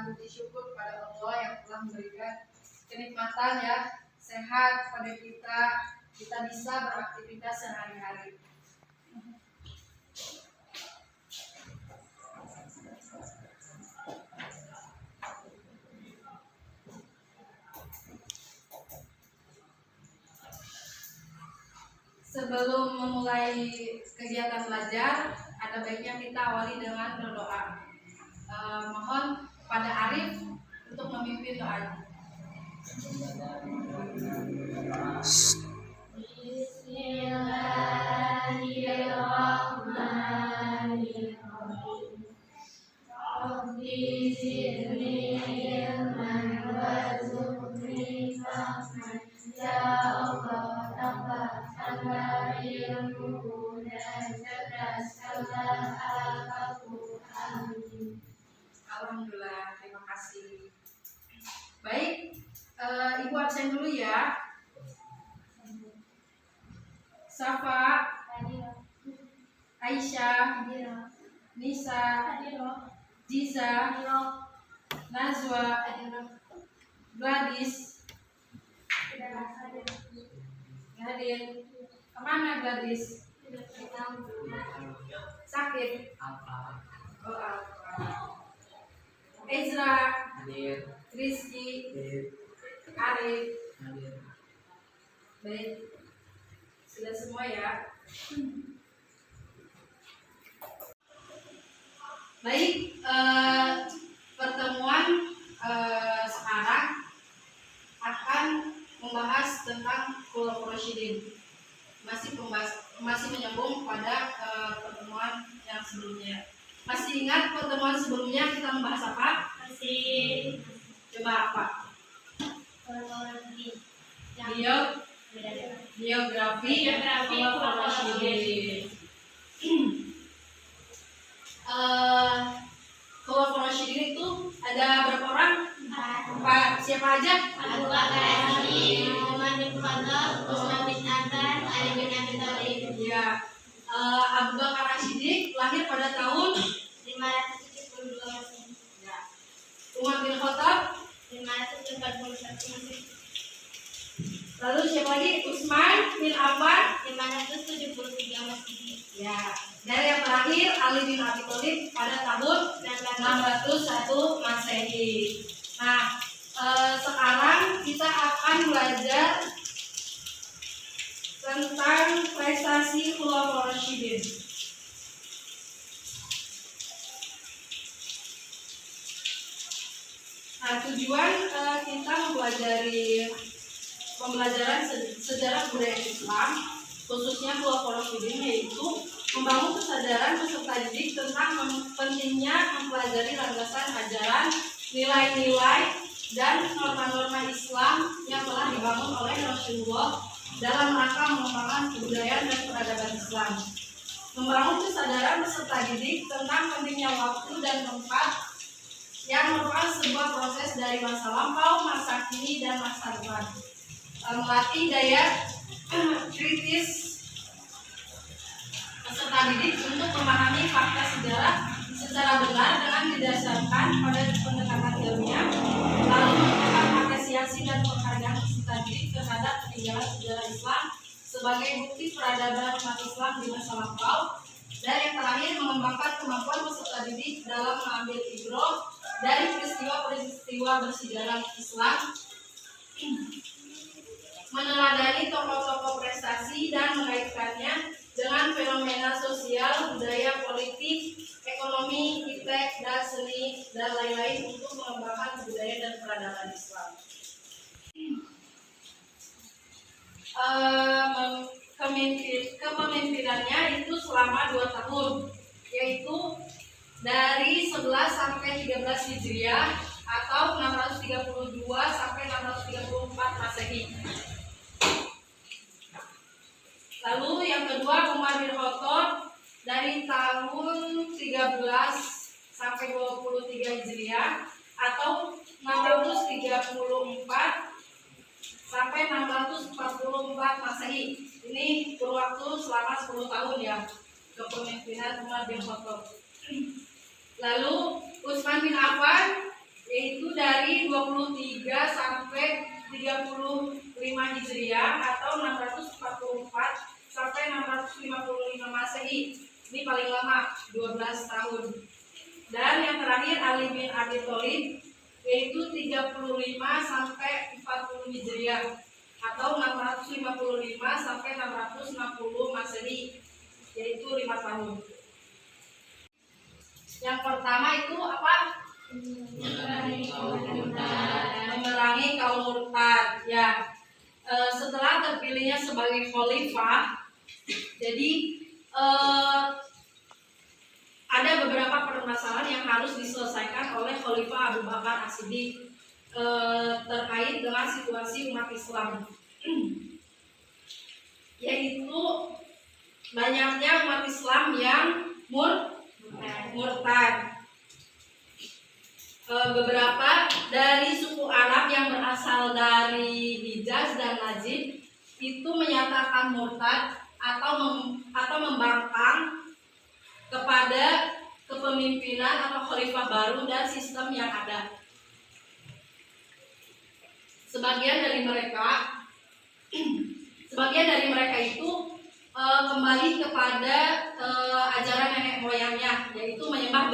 puji syukur kepada Allah yang telah memberikan kenikmatan ya, sehat pada kita bisa beraktivitas sehari-hari. Sebelum memulai kegiatan belajar, ada baiknya kita awali dengan berdoa. Mohon pada Arif untuk memimpin doa. Bismillahirrahmanirrahim. Rabbi zidni ilman warzuqni fahman. Ya Allah, tambahkanlah ilmuku dan cerdaskanlah aku. Amin. Alhamdulillah, terima kasih. Baik, Ibu absen dulu ya. Safa, Aisyah, Nisa, Jiza, Nazwa, Gladys. Hadir. Kemana Gladys? Sakit. Ezra, Rizky, Arif. Baik, sudah semua ya. Baik, pertemuan sekarang akan membahas tentang Khulafaur Rasyidin. Masih menyambung pada pertemuan yang sebelumnya. Masih ingat pertemuan sebelumnya kita membahas apa? Masih. Coba apa? Biografi Khulafaur Rasyidin. Khulafaur Rasyidin itu ada berapa orang? 4. Siapa aja? Abu Bakar, Umar bin Khattab, Utsman bin Affan, Ali bin Abi Thalib. Ya. Abu Bakar Siddiq lahir pada tahun 572 Masehi. Ya. Umar bin Khattab 541 Masehi. Lalu siapa lagi? Utsman bin Affan 573 Masehi. Ya. Dan yang terakhir Ali bin Abi Thalib pada tahun 601 Masehi. Nah, sekarang kita akan belajar tentang prestasi Khulafaur Rasyidin. Nah, tujuan kita mempelajari pembelajaran sejarah budaya Islam, khususnya Khulafaur Rasyidin, yaitu membangun kesadaran peserta didik tentang pentingnya mempelajari landasan ajaran, nilai-nilai, dan norma-norma Islam yang telah dibangun oleh Rasulullah dalam rangka mengembangkan kebudayaan dan peradaban Islam. Membangun kesadaran peserta didik tentang pentingnya waktu dan tempat yang merupakan sebuah proses dari masa lampau, masa kini, dan masa depan. Melatih daya kritis peserta didik untuk memahami fakta sejarah secara benar dengan didasarkan pada pendekatan ilmiah, lalu memberikan apresiasi dan penghargaan peserta didik terhadap peninggalan sejarah Islam sebagai bukti peradaban umat Islam di masa lampau, dan yang terakhir mengembangkan kemampuan peserta didik dalam mengambil ibroh dari peristiwa-peristiwa bersejarah Islam, meneladani tokoh-tokoh prestasi dan mengaitkannya dengan fenomena sosial, budaya, politik, ekonomi, iptek, dan seni, dan lain-lain untuk mengembangkan budaya dan peradaban Islam. Kepemimpinannya itu selama 2 tahun, yaitu dari 11 sampai 13 Hijriah atau 632 sampai 634 Masehi. Lalu yang kedua Umar bin Khattab dari tahun 13 sampai 23 Hijriah atau 634 sampai 644 Masehi. Ini berwaktu selama 10 tahun ya kepemimpinan Umar bin Khattab. Lalu Utsman bin Affan yaitu dari 23 sampai 35 Hijriah atau 644 sampai 655 Masehi. Ini paling lama 12 tahun. Dan yang terakhir Ali bin Abi Thalib, yaitu 35 sampai 40 Hijriah atau 655 sampai 660 Masehi, yaitu 5 tahun. Yang pertama itu apa? Memerangi kaum murtad. Ya, setelah terpilihnya sebagai khalifah, jadi ada beberapa permasalahan yang harus diselesaikan oleh Khalifah Abu Bakar As-Siddiq terkait dengan situasi umat Islam, yaitu banyaknya umat Islam yang murtad. Beberapa dari suku Arab yang berasal dari Hijaz dan Najd itu menyatakan murtad atau membangkang kepada kepemimpinan atau khalifah baru dan sistem yang ada. Sebagian dari mereka itu kembali kepada ajaran nenek moyangnya, yaitu menyembah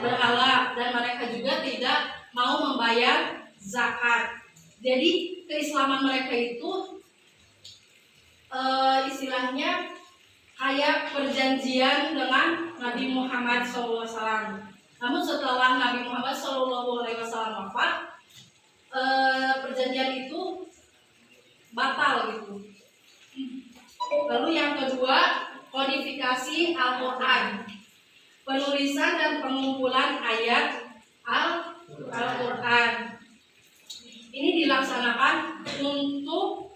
berhala, dan mereka juga tidak mau membayar zakat. Jadi keislaman mereka itu istilahnya kayak perjanjian dengan Nabi Muhammad SAW. Namun setelah Nabi Muhammad SAW wafat, perjanjian itu batal gitu. Lalu yang kedua, kodifikasi Al-Quran, penulisan dan pengumpulan ayat Al-Quran. Ini dilaksanakan untuk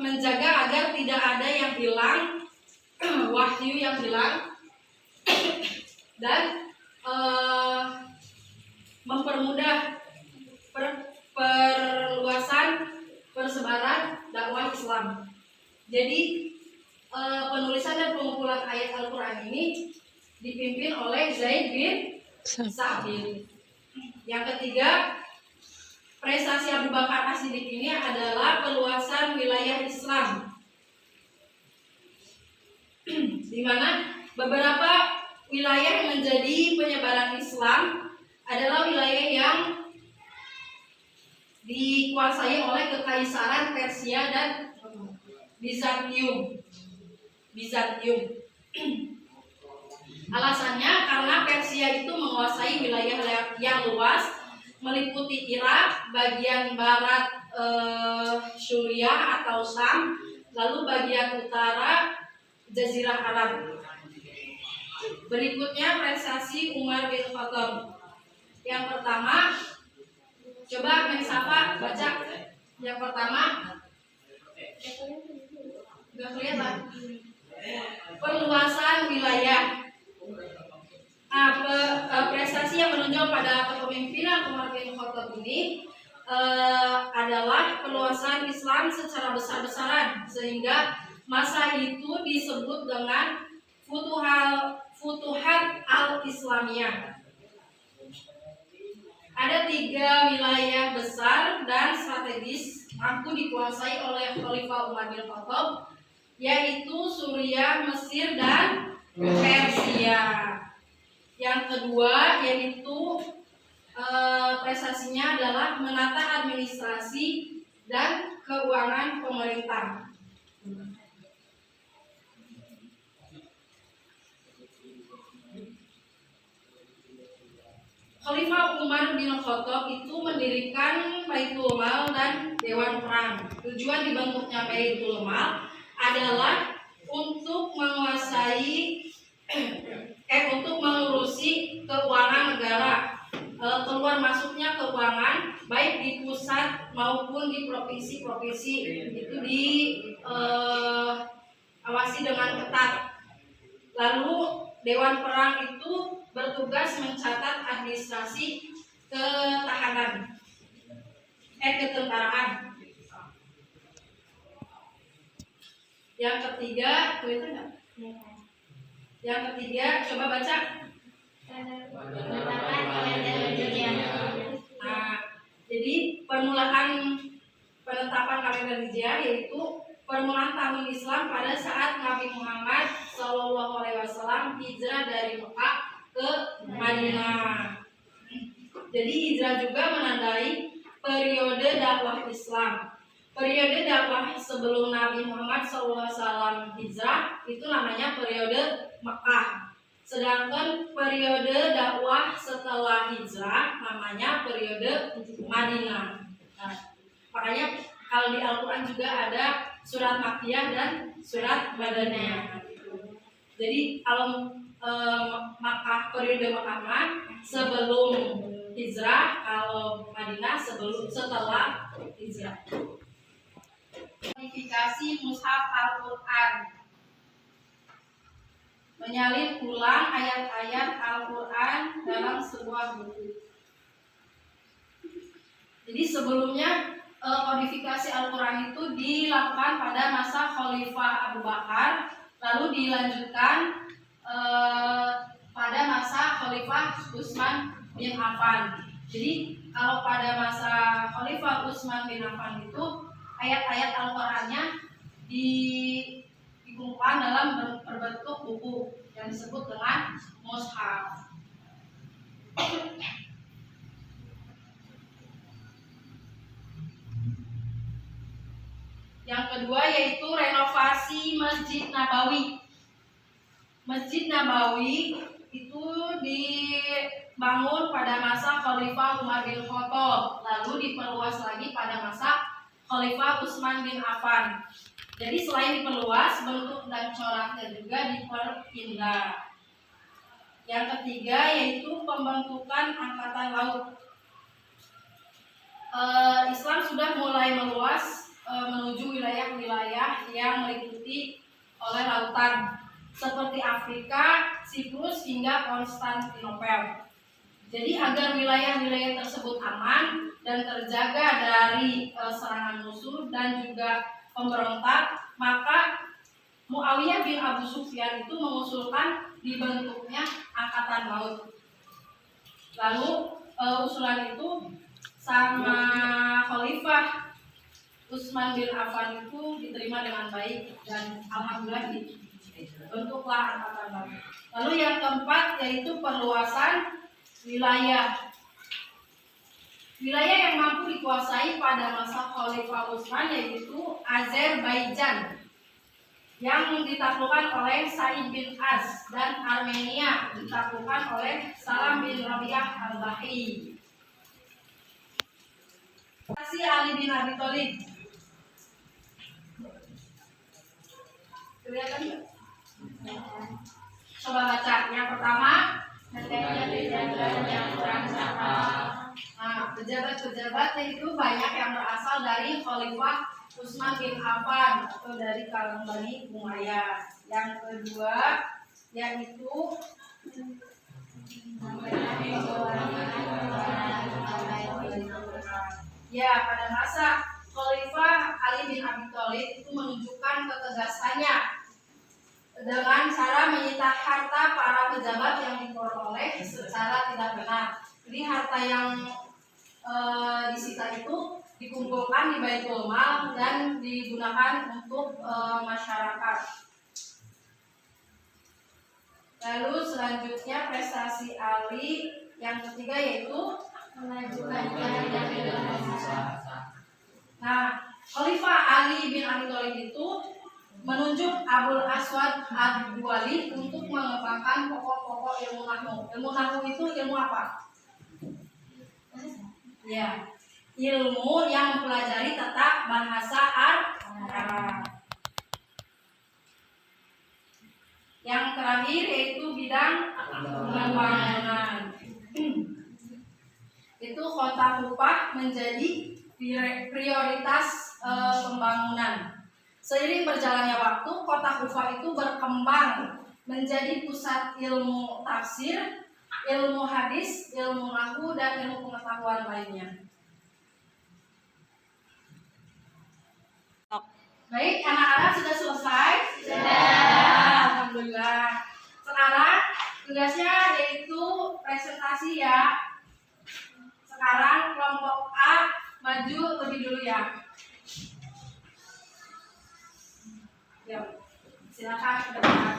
menjaga agar tidak ada yang hilang, wahyu yang hilang, dan mempermudah perluasan persebaran dakwah Islam. Jadi penulisan dan pengumpulan ayat Al-Quran ini dipimpin oleh Zaid bin Sabit. Yang ketiga, prestasi Abu Bakar As-Siddiq ini adalah peluasan wilayah Islam, di mana beberapa wilayah yang menjadi penyebaran Islam adalah wilayah yang dikuasai oleh Kekaisaran Persia dan Bizantium. Alasannya karena Persia itu menguasai wilayah yang luas, meliputi Irak, bagian barat Suriah atau Sam, lalu bagian utara Jazirah Arab. Berikutnya prestasi Umar bin Khattab. Yang pertama, coba Mensafa baca. Yang pertama, nggak kelihatan. Perluasan wilayah. Prestasi yang menonjol pada kepemimpinan Umar bin Khattab ini adalah perluasan Islam secara besar-besaran, sehingga masa itu disebut dengan Futuhat al-Islamiyah. Ada 3 wilayah besar dan strategis mampu dikuasai oleh Khalifah Umar bin Khattab, yaitu Suriah, Mesir, dan Persia. Yang kedua yaitu prestasinya adalah menata administrasi dan keuangan pemerintah. Khalifah Umar bin Khattab itu mendirikan Baitul Mal dan Dewan Perang. Tujuan dibentuknya Baitul Mal adalah untuk menguasai untuk mengurusi keuangan negara, keluar masuknya keuangan baik di pusat maupun di provinsi-provinsi itu diawasi dengan ketat. Lalu Dewan Perang itu bertugas mencatat administrasi ketentaraan. Yang ketiga, coba baca. religiah, yaitu permulaan tahun Islam pada saat Nabi Muhammad SAW hijrah dari Mekah ke Madinah. Jadi hijrah juga menandai periode dakwah Islam. Periode dakwah sebelum Nabi Muhammad SAW hijrah itu namanya periode Mekah. Sedangkan periode dakwah setelah hijrah namanya periode Madinah. Nah, makanya kalau di Al-Quran juga ada surat Makkiyah dan surat Madaniyah. Jadi kalau Makkah, periode Makkah sebelum hijrah, kalau Madinah setelah hijrah. Modifikasi mushaf Al-Quran, menyalin ulang ayat-ayat Al-Quran dalam sebuah buku. Jadi sebelumnya kodifikasi Al-Quran itu dilakukan pada masa Khalifah Abu Bakar, lalu dilanjutkan pada masa Khalifah Utsman bin Affan. Jadi kalau pada masa Khalifah Utsman bin Affan itu ayat-ayat Al-Qurannya dikumpulkan dalam berbentuk buku yang disebut dengan mushaf. Yang kedua yaitu renovasi Masjid Nabawi. Masjid Nabawi itu dibangun pada masa Khalifah Umar bin Khattab, lalu diperluas lagi pada masa Khalifah Utsman bin Affan. Jadi selain diperluas, bentuk dan coraknya juga diperindah. Yang ketiga yaitu pembentukan angkatan laut. Islam sudah mulai meluas menuju wilayah-wilayah yang meliputi oleh lautan seperti Afrika, Siprus hingga Konstantinopel. Jadi agar wilayah-wilayah tersebut aman dan terjaga dari serangan musuh dan juga pemberontak, maka Muawiyah bin Abu Sufyan itu mengusulkan dibentuknya angkatan laut. Lalu usulan itu sama Khalifah Utsman bin Affan itu diterima dengan baik dan alhamdulillah dibentuklah angkatan laut. Lalu yang keempat yaitu perluasan wilayah. Wilayah yang mampu dikuasai pada masa Khalifah Utsman yaitu Azerbaijan yang ditaklukkan oleh Sa'id bin Az, dan Armenia ditaklukkan oleh Salam bin Rabi'ah al-Bahi. Ali bin Abi Thalib. Kelihatan nggak? Coba baca. Yang pertama, pejabat yang kurang cakap. Nah, pejabat-pejabat itu banyak yang berasal dari Khalifah Utsman bin Affan atau dari kalangan Bani Umayyah. Yang kedua, yaitu ya, pada masa Khalifah Ali bin Abi Thalib itu menunjukkan ketegasannya dengan cara menyita harta para pejabat yang diperoleh secara tidak benar. Jadi harta yang disita itu dikumpulkan di Baitul Mal dan digunakan untuk masyarakat. Lalu selanjutnya prestasi Ali yang ketiga yaitu mengajukan dari. Nah, Khalifah Ali bin Abi Thalib itu menunjuk Abul Aswad Ad-Duwali untuk mengembangkan pokok-pokok ilmu nahwu. Ilmu nahwu itu ilmu apa? Ya, ilmu yang mempelajari tata bahasa Arab. Yang terakhir yaitu bidang pembangunan. Itu kota Kufah menjadi prioritas pembangunan. Seiring berjalannya waktu, kota Kufah itu berkembang menjadi pusat ilmu tafsir, ilmu hadis, ilmu nahwu, dan ilmu pengetahuan lainnya. Baik, anak-anak sudah selesai? Sudah. Alhamdulillah. Sekarang tugasnya yaitu presentasi ya. Sekarang kelompok A maju lebih dulu ya. Silakan ke depan.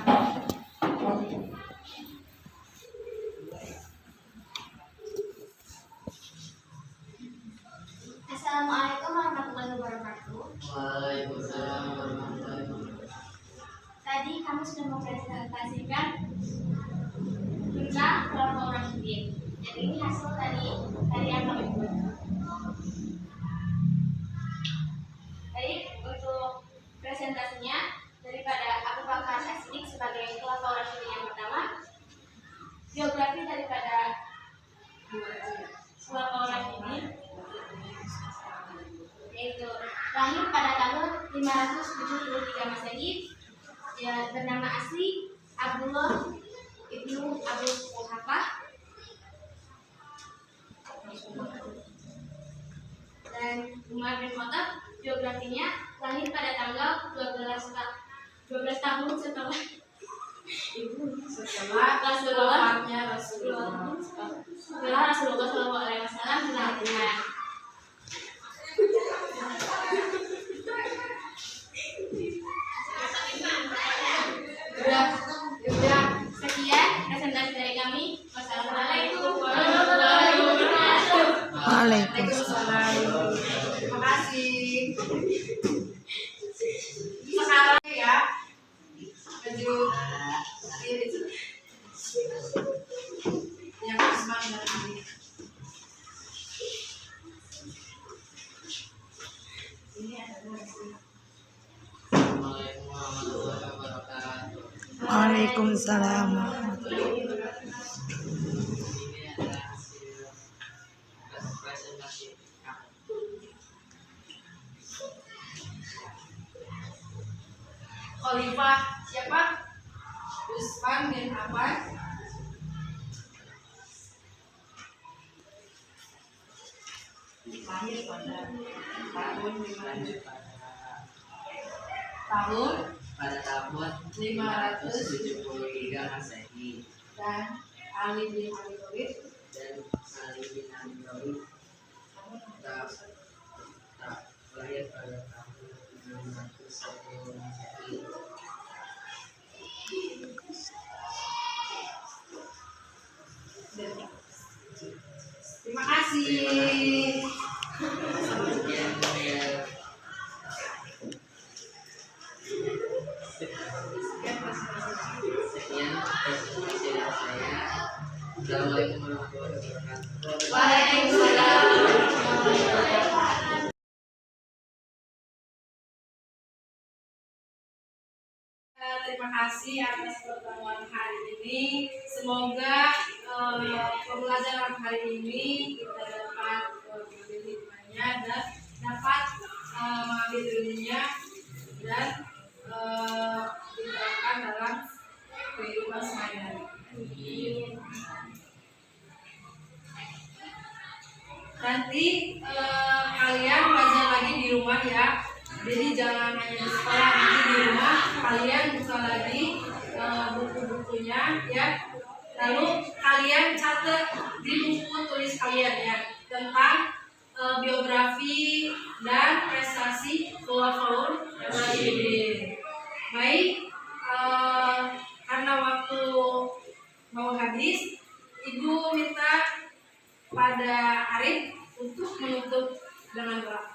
Assalamualaikum warahmatullahi wabarakatuh. Waalaikumsalam warahmatullahi wabarakatuh. Tadi kamu sudah mempresentasikan tentang kelompok Rasyidin. Dan ini hasil dari yang kami buat. Baik, untuk presentasinya daripada Abu Bakar As-Siddiq sebagai kelompok Rasyidin yang pertama, biografi daripada kelompok Rasyidin, yaitu lahir pada tahun 573 Masehi. Dia bernama asli Abdullah ibnu Abu Quhafah, dan Umar bin Khattab biografinya lahir pada tanggal 12 tahun setelah Rasulullah SAW dilahirkan. Sekian presentasi dari kami. Wassalamualaikum warahmatullahi wabarakatuh. Waalaikumsalam. Terima kasih. Sekarang ya, baju yang Usman dan Ali. Ini adalah Assalamualaikum warahmatullahi wabarakatuh. Waalaikumsalam. Ini adalah hasil presentasi aku. Khalifah siapa? Usman bin Affan. Lahir pada tahun 500. Pada tahun 573 Masehi Dan Ali bin Abi Thalib lahir pada tahun 601 Masehi. Terima kasih. Sekian presentasi dari saya. Assalamualaikum warahmatullahi wabarakatuh. Waalaikumsalam. Terima kasih atas pertemuan hari ini. Semoga pembelajaran hari ini kita dapat mengambil hikmahnya dan dapat mengambil ilmunya dan diterapkan dalam kehidupan sehari-hari. Nanti kalian belajar lagi di rumah ya. Jadi jangan hanya di sekolah, nanti di rumah kalian buka lagi buku-bukunya ya. Lalu kalian catat di buku tulis kalian ya tentang biografi dan prestasi Khulafaur Rasyidin. Baik, karena waktu mau habis, Ibu minta pada Arif untuk menutup dengan doa.